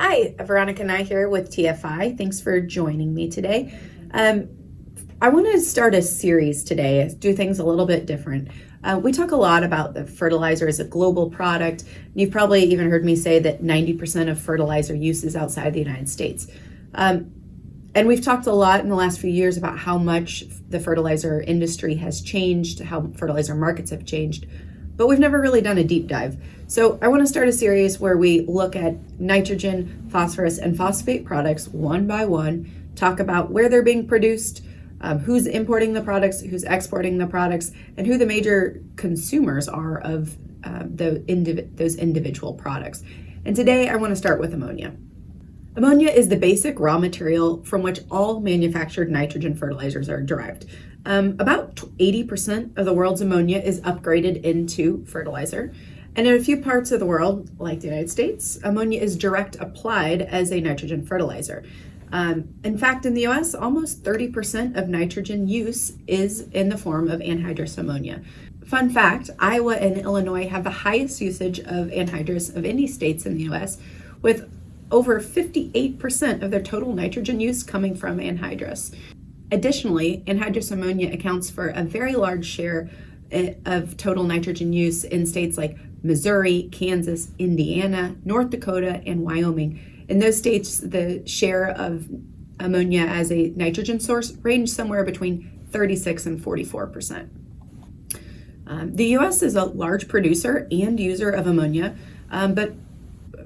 Hi, Veronica Nye here with TFI. Thanks for joining me today. I want to start a series today, do things a little bit different. We talk a lot about the fertilizer as a global product. You've probably even heard me say that 90% of fertilizer use is outside the United States. And we've talked a lot in the last few years about how much the fertilizer industry has changed, how fertilizer markets have changed, but we've never really done a deep dive. So I want to start a series where we look at nitrogen, phosphorus, and phosphate products one by one, talk about where they're being produced, who's importing the products, who's exporting the products, and who the major consumers are of those individual products. And today I want to start with ammonia. Ammonia is the basic raw material from which all manufactured nitrogen fertilizers are derived. About 80% of the world's ammonia is upgraded into fertilizer. And in a few parts of the world, like the United States, ammonia is direct applied as a nitrogen fertilizer. In fact, in the US, almost 30% of nitrogen use is in the form of anhydrous ammonia. Fun fact, Iowa and Illinois have the highest usage of anhydrous of any states in the US, with over 58% of their total nitrogen use coming from anhydrous. Additionally, anhydrous ammonia accounts for a very large share of total nitrogen use in states like Missouri, Kansas, Indiana, North Dakota, and Wyoming. In those states, the share of ammonia as a nitrogen source ranged somewhere between 36 and 44%. The US is a large producer and user of ammonia, but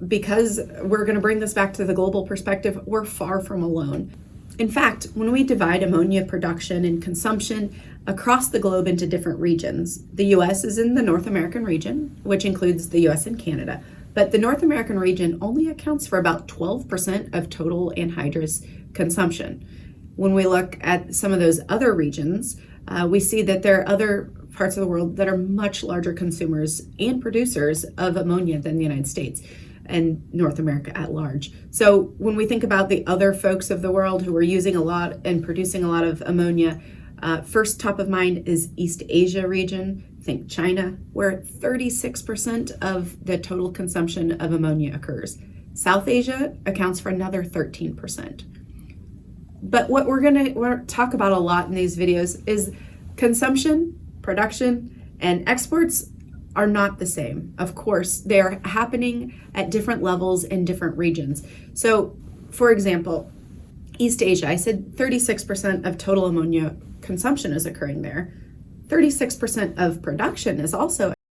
because we're going to bring this back to the global perspective, we're far from alone. In fact, when we divide ammonia production and consumption across the globe into different regions, the US is in the North American region, which includes the US and Canada. But the North American region only accounts for about 12% of total anhydrous consumption. When we look at some of those other regions, we see that there are other parts of the world that are much larger consumers and producers of ammonia than the United States and North America at large. So when we think about the other folks of the world who are using a lot and producing a lot of ammonia, first top of mind is East Asia region. Think China, where 36% of the total consumption of ammonia occurs. South Asia accounts for another 13%. But what we're going to talk about a lot in these videos is consumption, production, and exports are not the same. Of course, they're happening at different levels in different regions. So, for example, East Asia, I said 36% of total ammonia consumption is occurring there. 36% of production is also